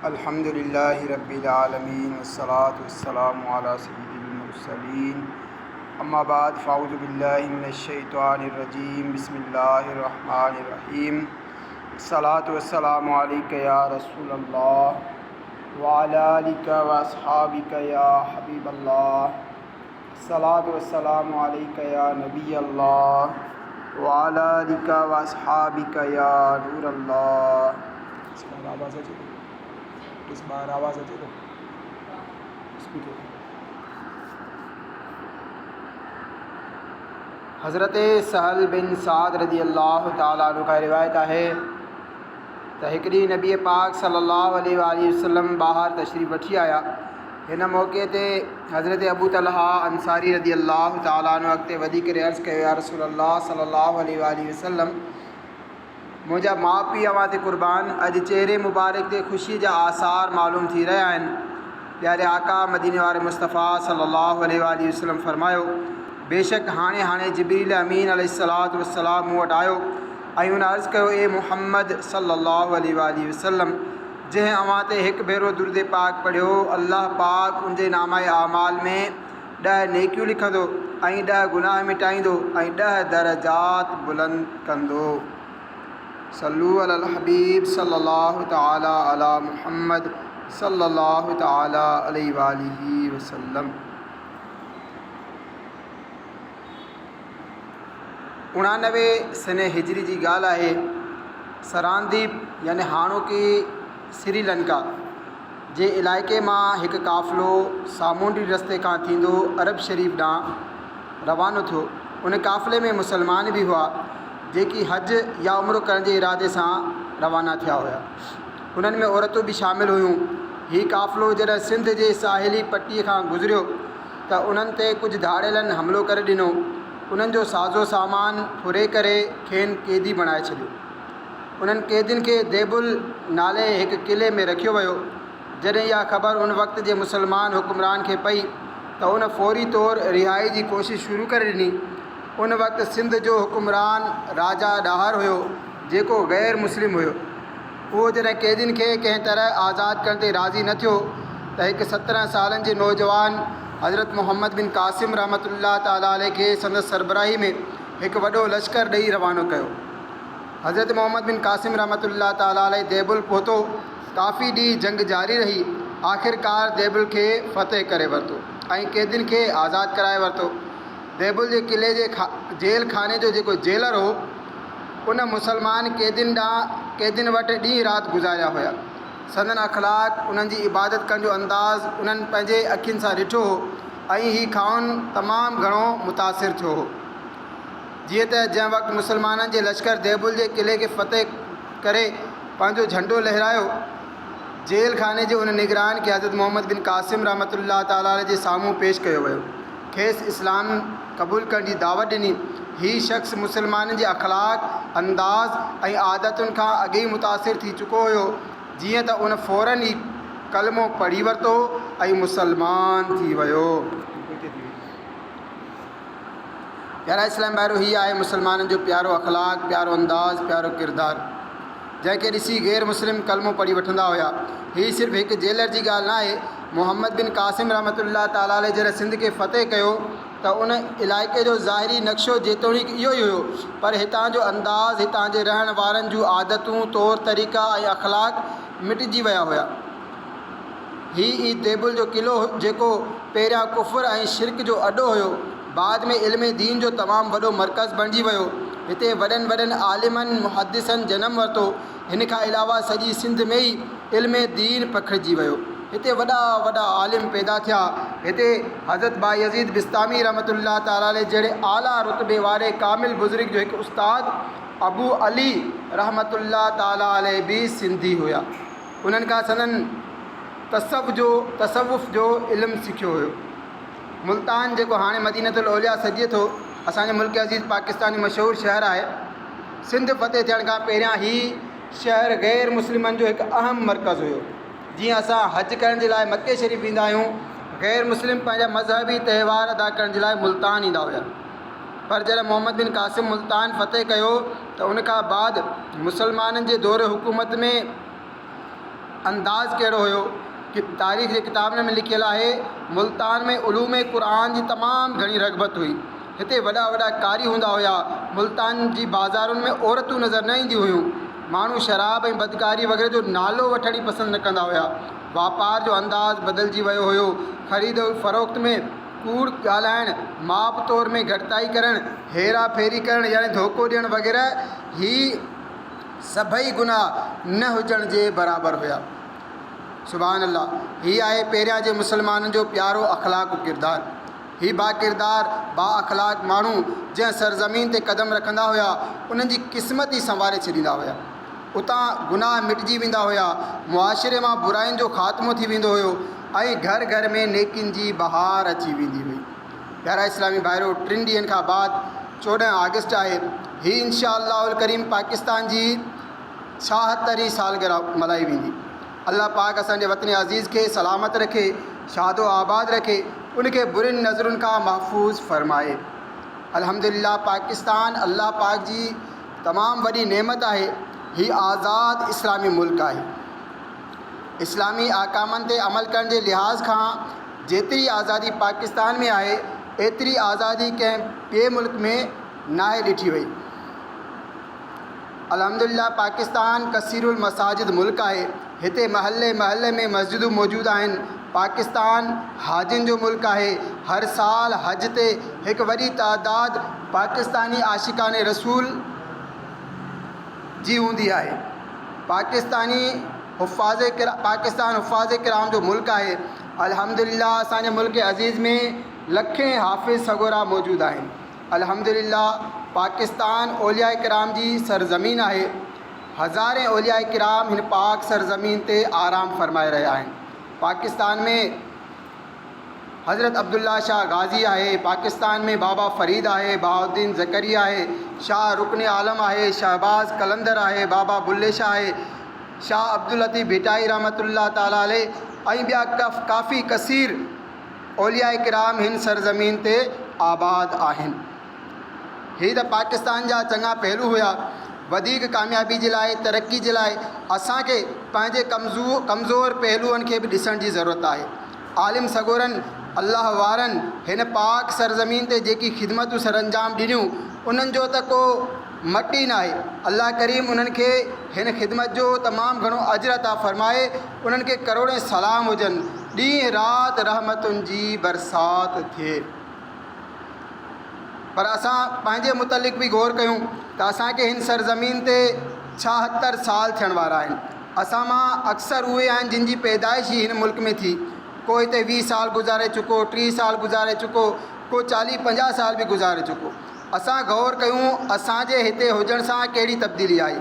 अल्हम्दुलिल्लाहि रब्बिल आलमीन वस्सलातु वस्सलामु अला सय्यिदिल मुरसलीन अम्मा बाद फ़अऊज़ु बिल्लाहि मिनश शैतानिर रजीम बिस्मिल्लाहिर रहमानिर रहीम अस्सलातु वस्सलामु अलैका या रसूलल्लाह व अला आलिका व अस्हाबिका या हबीबल्लाह अस्सलातु वस्सलामु अलैका या नबियल्लाह व अला आलिका व अस्हाबिका या नूरल्लाह। इस बार आवाज़ अचे तो स्पीकर। हज़रत सहल बिन साद रज़ी अल्लाह ताला अन्हु का रिवायत है त हिकिड़ी नबी पाक सल्लल्लाहु अलैहि वसल्लम ॿाहिरि तशरीफ़ वठी आया। हिन मौक़े ते हज़रत अबू तलहा अंसारी रज़ी अल्लाह ताला अन्हु अॻिते वधी करे अर्ज़ु कयो, या रसूल अल्लाह सल्लल्लाहु अलैहि वसल्लम, मुंहिंजा माउ पीउ अवां ते क़ुर्बान, अॼु चेहरे मुबारक ते ख़ुशी जा आसार मालूम थी रहिया आहिनि। प्यारे आका मदीने वारे मुस्तफ़ा सल्लल्लाहु अलैहि वसल्लम फरमायो, बेशक हाणे जिब्रील अमीन अलैहिस्सलातु वस्सलाम मूं वटि आयो ऐं हुन अर्ज़ु कयो, ए मुहम्मद सल्लल्लाहु अलैहि वसल्लम, जंहिं अवां ते हिकु भेरो दुरूद पाक पढ़ियो, अल्लाह पाक उनजे नामाए आमाल में 10 नेकियूं लिखंदो ऐं 10 गुनाह मिटाईंदो ऐं 10 दरजात बुलंद कंदो। सल्लू अलल हबीब सल्लल्लाहु ताला अला मुहम्मद सल्लल्लाहु ताला अलैहि वसल्लम। 99 सने हिजरी जी ॻाल्हि आहे। सरांदीप यानी हाणोकी श्रीलंका जे इलाइक़े मां हिकु काफ़िलो सामूंडी रस्ते खां थींदो अरब शरीफ़ ॾांहुं रवानो थियो। उन काफ़िले में मुसलमान बि हुआ जेकी हज या उम्रो करण जे इरादे सां रवाना थिया हुआ। उन्हनि में औरतूं बि शामिल हुयूं। हीउ काफ़िलो जॾहिं सिंध जे साहिली पटीअ खां गुज़रियो त उन्हनि ते कुझु धाड़ेलनि हमिलो करे ॾिनो। उन्हनि जो साज़ो सामान फुरे करे खेनि क़ैदी बणाए छॾियो। उन्हनि क़ैदियुनि खे देबुल नाले हिकु क़िले में रखियो वियो। जॾहिं इहा ख़बर उन वक़्त जे मुसलमान हुकुमरान खे पई त उन फ़ौरी तौरु रिहाई जी कोशिशि शुरू करे ॾिनी। उन वक़्तु सिंध जो हुकुमरान राजा ॾाहर हुयो जेको ग़ैर मुस्लिम हुयो। उहो जॾहिं क़ैदियुनि खे कंहिं तरह आज़ादु करण ते राज़ी न थियो त हिकु 17 सालनि जे नौजवान हज़रत मोहम्मद बिन क़ासिम रहमतुल्लाह ताला अलैहि खे संदसि सरबराही में हिकु वॾो लश्कर ॾेई रवानो कयो। हज़रत मोहम्मद बिन क़ासिम रहमतुल्लाह ताला अलैहि देबुल पहुतो। काफ़ी ॾींहं जंग जारी रही। आख़िरकार देबुल खे फ़तह करे वरितो ऐं क़ैदियुनि खे आज़ादु कराए वरितो। देबुल जे क़िले जे जेल खाने जो जेको जेलर हो, उन मुसलमान क़ैदियुनि वटि ॾींहुं राति गुज़ारिया हुआ। संदन अख़लाक़, उन्हनि जी इबादत करण जो अंदाज़ उन्हनि पंहिंजे अखियुनि सां ॾिठो हो ऐं हीउ खाउन तमामु घणो मुतासिर थियो हो। जीअं त जंहिं वक़्तु मुसलमाननि जे लश्कर देबुल जे क़िले खे फ़तह करे पंहिंजो झंडो लहिरायो, जेल खाने जे उन निगरान खे हज़रत मोहम्मद बिन क़ासिम रहमतुल्लाह ताला अलैहि जे साम्हूं पेश कयो वियो। खेसि इस्लाम क़बूल करण जी दावत ॾिनी। हीउ शख़्स मुसलमाननि जे अख़लाक़, अंदाज़ ऐं आदतुनि खां अॻे ई मुतासिर थी चुको हुयो। जीअं त उन फ़ौरन ई कलमो पढ़ी वरितो ऐं मुसलमान थी वियो। प्यारा इस्लाम भाइरो, हीअ आहे मुसलमाननि जो प्यारो अख़लाक़, प्यारो अंदाज़, प्यारो किरदारु, जंहिंखे ॾिसी ग़ैर मुस्लिम कलमो पढ़ी वठंदा हुआ। हीअ सिर्फ़ु हिकु जेलर जी ॻाल्हि न आहे। मोहम्मद बिन क़ासिम रहमतुल्लाह ताला अलैहि जॾहिं सिंध खे फ़तह कयो त उन इलाइक़े जो ज़ाहिरी नक्शो जेतोणीकि इहो ई हुयो, पर हितां जो अंदाज़, हितां जे रहण वारनि जूं आदतूं, तौर तरीक़ा ऐं अख़लाक़ मिटिजी विया हुआ। हीउ देबुल जो क़िलो जेको पहिरियां कुफ़र ऐं शिरक जो अॾो हुयो, बाद में इल्म दीन जो तमामु वॾो मर्कज़ बणिजी वियो। हिते वॾनि आलिमनि, मुहद्दिसनि जनमु वरितो। हिन खां अलावा सॼी सिंध में ई इल्म दीन पखिड़िजी वियो। हिते वॾा आलिम पैदा थिया। हिते हज़रत बायज़ीद बिस्तामी रहमतुल्लाह ताला अलैहि जहिड़े आला रुतबे वारे कामिल बुज़ुर्ग जो हिकु उस्ताद अबू अली रहमतुल्लाह ताला अलैहि बि सिंधी हुया। उन्हनि खां संदन तसव्वुफ़ जो इल्मु सिखियो हुयो। मुल्तान जेको हाणे मदीनतुल औलिया सॾिजे थो, असांजे मुल्क अज़ीज़ पाकिस्तान जो मशहूरु शहरु आहे। सिंध फ़तह थियण खां पहिरियां हीउ शहरु ग़ैर मुस्लिमनि जो हिकु अहम मर्कज़ हुयो। जीअं असां हज करण जे लाइ मके शरीफ़ वेंदा आहियूं, ग़ैर मुस्लिम पंहिंजा मज़हबी त्यौहार अदा करण जे लाइ मुल्तान ईंदा हुआ। पर जॾहिं मोहम्मद बिन क़ासिम मुल्तान फ़तह कयो त उन खां बाद मुसलमाननि जे दौर हुकूमत में अंदाज़ कहिड़ो हुयो कि तारीख़ जे किताबनि में लिखियलु आहे मुल्तान में उलूम क़ुरान जी तमामु घणी रग़बत हुई। हिते वॾा वॾा कारी हूंदा हुया। मुल्तान जी बाज़ारुनि में औरतूं नज़र न ईंदियूं हुयूं। माण्हू शराब ऐं बदकारी वग़ैरह जो नालो वठण ई पसंदि न कंदा हुया। वापार जो अंदाज़ बदिलजी वियो हुयो। ख़रीद फ़रोख़्त में कूड़ ॻाल्हाइणु, माप तौर में घटिताई करणु, हेरा फेरी करणु यानी धोखो ॾियणु वग़ैरह ही सभई गुनाह न हुजण जे बराबरि हुया। सुभान अल्लाह। हीअ आहे पहिरियां जे मुसलमाननि जो प्यारो अख़लाक़ किरदारु। ही बाकिरदार बा अख़लाक़ माण्हू जंहिं सरज़मीन ते क़दम रखंदा हुया उन्हनि जी क़िस्मत ई संवारे छॾींदा हुया। उतां गुनाह मिटिजी वेंदा हुया, मुआशिरे मां बुराइनि जो ख़ात्मो थी वेंदो हुयो ऐं घर घर में नेकियुनि जी बहार अची वेंदी हुई। प्यारा इस्लामी भाइरो, 3 ॾींहंनि खां बाद 14 अगस्त आहे। ही इंशाअल्लाहुल करीम पाकिस्तान जी 76वीं सालगिरह मल्हाई वेंदी। अल्लाह पाक असांजे वतन अज़ीज़ खे सलामत रखे, शादो आबाद रखे, उनखे बुरिन नज़रुनि खां महफ़ूज़ फ़रमाए। अल्हम्दुलिल्लाह पाकिस्तान अल्लाह पाक जी तमामु वॾी नेमत आहे। हीउ आज़ादु इस्लामी मुल्क आहे। इस्लामी अहकामनि ते अमल करण जे लिहाज़ खां जेतिरी आज़ादी पाकिस्तान में आहे एतिरी आज़ादी कंहिं ॿिए मुल्क में नाहे ॾिठी वई। अल्हम्दुलिल्लाह पाकिस्तान कसीरुल मसाजिद मुल्क आहे। हिते महल्ले महल्ले में मस्जिदूं मौजूदु आहिनि। पाकिस्तान हाजियुनि जो मुल्क आहे। हर साल हज ते हिकु वॾी तादाद पाकिस्तानी आशिकाने रसूल जी हूंदी आहे। पाकिस्तान हुफ़ाज़ किराम जो मुल्क आहे। अल्हम्दुलिल्लाह असांजे मुल्क अज़ीज़ में लखें हाफ़िज़ सगोरा मौजूदु आहिनि। अल्हम्दुलिल्लाह पाकिस्तान औलिया किराम जी सरज़मीन आहे। हज़ारें औलिया किराम हिन पाक सरज़मीन ते आराम फ़रमाए रहिया आहिनि। पाकिस्तान में हज़रत अब्दुल्ला शाह गाज़ी आहे। पाकिस्तान में बाबा फ़रीद आहे, बहाउद्दीन ज़करिया आहे, शाह रुकन आलम आहे, शहबाज़ कलंदर आहे, बाबा बुल्ले शाह आहे, शाह अब्दुल लतीफ़ भिटाई रहमतुल्लाह ताला अलैह ऐं ॿिया काफ़ी कसीर औलिया किराम हिन सरज़मीन ते आबाद आहिनि। हीअ त पाकिस्तान जा चङा पहलू हुया। वधीक कामयाबी जे लाइ, तरक़ी जे लाइ असांखे पंहिंजे कमज़ोर पहलुअनि खे बि ॾिसण जी ज़रूरत आहे। आलिम सगोरनि अल्लाह वारनि हिन पाक सरज़मीन ते जेकी ख़िदमतूं सरअंजाम ॾिनियूं उन्हनि जो त को मटी न आहे। अल्लाह करीम उन्हनि खे हिन ख़िदमत जो तमामु घणो अजर अता फ़रमाए। उन्हनि खे करोड़े सलाम हुजनि। ॾींहुं राति रहमतुनि जी बरसाति थिए। पर असां पंहिंजे मुतलिक़ बि गौर कयूं त असांखे हिन सरज़मीन ते 76 साल थियण वारा आहिनि। असां मां अक्सर उहे आहिनि जिन जी पैदाइश ई हिन मुल्क में थी। को हिते 20 साल गुज़ारे चुको, 30 साल गुज़ारे चुको, को 40-50 साल बि गुज़ारे चुको। असां गौर कयूं असांजे हिते हुजण सां कहिड़ी तब्दीली आई।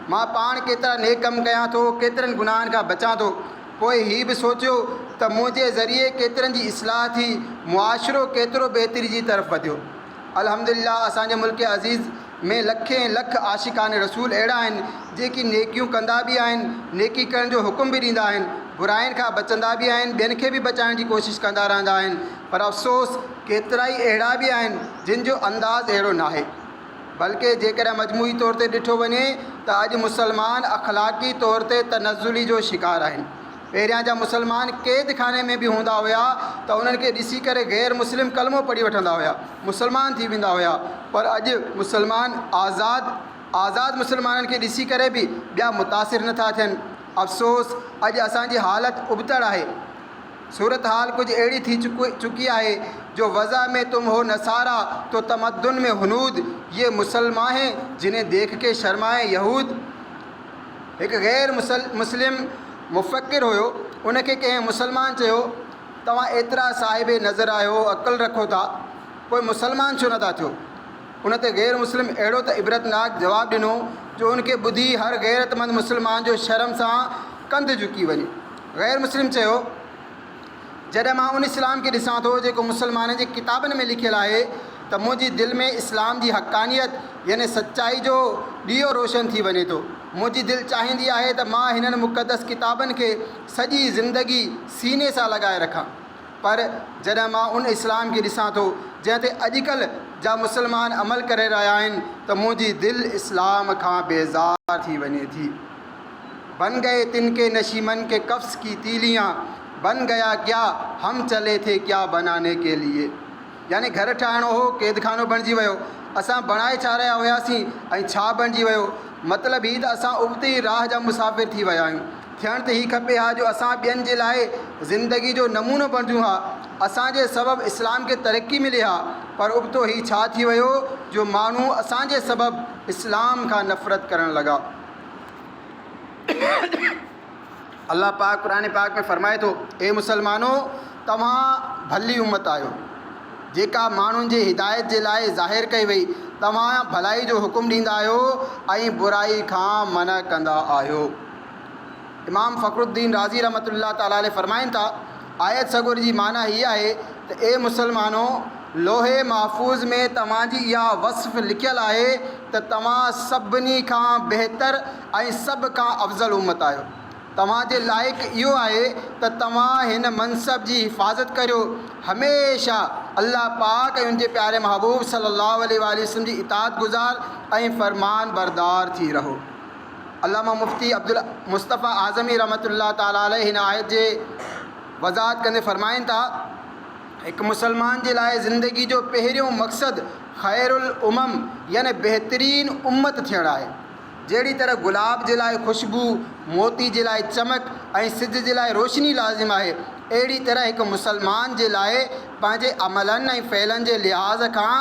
मां पाण केतिरा नेक कमु कयां थो, केतिरनि गुनाहनि खां बचां थो। पोइ हीअ बि सोचियो त मुंहिंजे ज़रिए केतिरनि जी इस्लाह थी, मुआशिरो केतिरो बहितरी जी तरफ़ वधियो। अल्हम्दुलिल्लाह असांजे मुल्क अज़ीज़ में लखें लख आशिकान रसूल अहिड़ा आहिनि जेकी नेकियूं कंदा बि आहिनि, नेकी करण जो हुकुम बि ॾींदा आहिनि, बुराइनि खां बचंदा बि आहिनि, ॿियनि खे बि बचाइण जी कोशिशि कंदा रहंदा आहिनि। पर अफ़सोस केतिरा ई अहिड़ा बि आहिनि जिन जो अंदाज़ अहिड़ो नाहे। बल्कि जेकॾहिं मजमूई तौर ते ॾिठो वञे त अॼु मुसलमान अख़लाक़ी तौर ते तनज़ुली जो शिकार आहिनि। पहिरियां जा मुसलमान क़ैद खाने में बि हूंदा हुया त उन्हनि खे ॾिसी करे गैर मुस्लिम कलमो पढ़ी वठंदा हुया, मुसलमान थी वेंदा हुया। पर अॼु मुसलमान आज़ाद मुसलमाननि खे ॾिसी करे बि ॿिया मुतासिर नथा थियनि। अफ़सोस अॼु असांजी हालत उबतड़ आहे। सूरत हाल कुछ अहिड़ी थी चुकी आहे जो वज़ा में तुम हो नसारा तो तमद्दुन में हुनूद, ये मुसलमान हैं जिन्हें देख के शर्माए यहूद। एक गैर मुस्लिम मुफ़क्किर हुयो, उनखे कंहिं मुसलमान चयो तव्हां एतिरा साहिबे नज़र आहियो, अक़ल रखो था, पोइ मुसलमान छो नथा थियो? उन ते गैर मुस्लिम अहिड़ो त इबरतनाक जवाबु ॾिनो जो उनखे ॿुधी हर गैरतमंद मुसलमान जो शर्म सां कंधु झुकी वञे। गैर मुस्लिम चयो जॾहिं मां उन इस्लाम खे ॾिसां थो जेको मुसलमाननि जी किताबनि में लिखियलु आहे त मुंहिंजी दिलि में इस्लाम जी हक़ानियत यानी सचाई जो ॾीओ रोशन थी वञे थो। मुंहिंजी दिलि चाहींदी आहे त मां हिननि मुक़दस किताबनि खे सॼी ज़िंदगी सीने सां लॻाए रखां। पर जॾहिं मां उन इस्लाम खे ॾिसां थो जंहिं ते अॼुकल्ह जा मुसलमान अमल करे रहिया आहिनि त मुंहिंजी दिलि इस्लाम खां बेज़ार थी वञे थी। बन गए तिनके नशीमन के कफ्स की तीलियाँ, बन गया क्या हम चले थे क्या बनाने के लिए। यानी घर ठाहिणो हो क़ैदखानो बणिजी वियो, असां बणाए छा रहिया हुआसीं ऐं छा बणिजी वियो। मतिलबु हीउ त असां उबती राह जा मुसाफ़िर थी विया आहियूं। थियणु त हीउ खपे हा जो असां ॿियनि जे लाइ ज़िंदगी जो नमूनो बणिजूं हा, असांजे सबबु इस्लाम खे तरक़ी मिली हा। पर उबतो हीउ छा थी वियो जो माण्हू असांजे सबबु इस्लाम खां नफ़रत करणु लॻा। अल्लाह पाक क़ुरान पाक में फ़रमाए थो, ए मुसलमानो तव्हां भली उम्मत आहियो जेका माण्हुनि जे हिदायत जे लाइ ज़ाहिर कई वई। तव्हां भलाई जो हुकुम ॾींदा आहियो ऐं बुराई खां मना कंदा आहियो। इमाम फ़खरुद्दीन राज़ी रहमतुल्लाह ताला अलैह फ़रमाइनि था, आयत सगुर जी माना हीअ आहे त ए मुसलमानो लोहे महफ़ूज़ में तव्हांजी इहा वस्फ़ लिखियलु आहे त तव्हां सभिनी खां बहितर ऐं सभ खां अफ़ज़ल उम्मत आहियो। तव्हांजे लाइक़ु इहो आहे त तव्हां हिन मनसब जी हिफ़ाज़त करियो, हमेशह अल्लाह पाक ऐं उनजे प्यारे महबूब सल्लल्लाहु अलैहि वसल्लम जी इताअत गुज़ार ऐं फ़रमान बरदार थी रहो। अल्लामा मुफ्ती अब्दुल मुस्तफ़ा आज़मी रहमतुल्लाह ताला अलैह हिन आयत जे वज़ाहत कंदे फ़रमाइनि था, हिकु मुसलमान जे लाइ ज़िंदगी जो पहिरियों मक़सदु ख़ैरुल उमम यानी बहितरीन उम्मत थियणु आहे। जहिड़ी तरह गुलाब जे लाइ ख़ुशबू, मोती जे लाइ चमक ऐं सिज जे लाइ रोशनी लाज़िम आहे, अहिड़ी तरह हिकु मुसलमान जे लाइ पंहिंजे अमलनि ऐं फ़इलनि जे लिहाज़ खां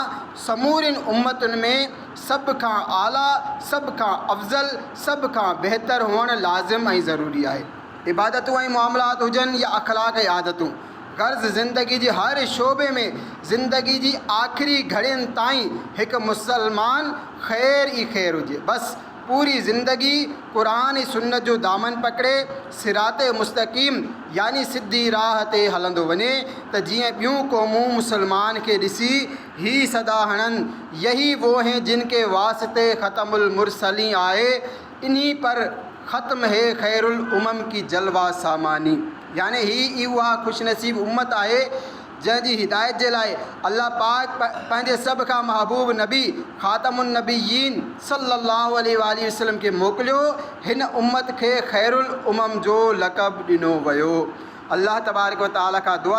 समूरिन उम्मतुनि में सभ खां आला, सभ खां अफ़ज़ल, सभ खां बहितर हुअणु लाज़िम ऐं ज़रूरी आहे। इबादतूं ऐं मामलात हुजनि या अख़लाक़ ऐं आदतूं, गर्ज़ ज़िंदगी जे हर शोबे में ज़िंदगी जी आख़िरी घड़ियुनि ताईं हिकु मुसलमान ख़ैर ई ख़ैर हुजे। बसि पूरी ज़िंदगी क़ुरान ऐं सुन्नत जो दामन पकड़े सिराते मुस्तक़ीम यानी सिधी राह ते हलंदो वञे त जीअं ॿियूं क़ौमूं मुसलमान खे ॾिसी ही सदा हणनि, यही वो हैं जिनके वास्ते ख़तमुल मुरसलीन आए, इन्हीं पर ख़त्म है खैरुल उमम की जलवा सामानी। यानी ही उहा ख़ुशनसीब उम्मत आहे जंहिंजी हिदायत जे लाइ अल्लाह पाक पंहिंजे सभ खां महबूब नबी ख़ातमुन नबीयीन सल्लल्लाहु अलैहि वसल्लम खे मोकिलियो। हिन उम्मत खे खैरुल उमम जो लक़ब ॾिनो वियो। अल्लाह तबारक व तआला खां दुआ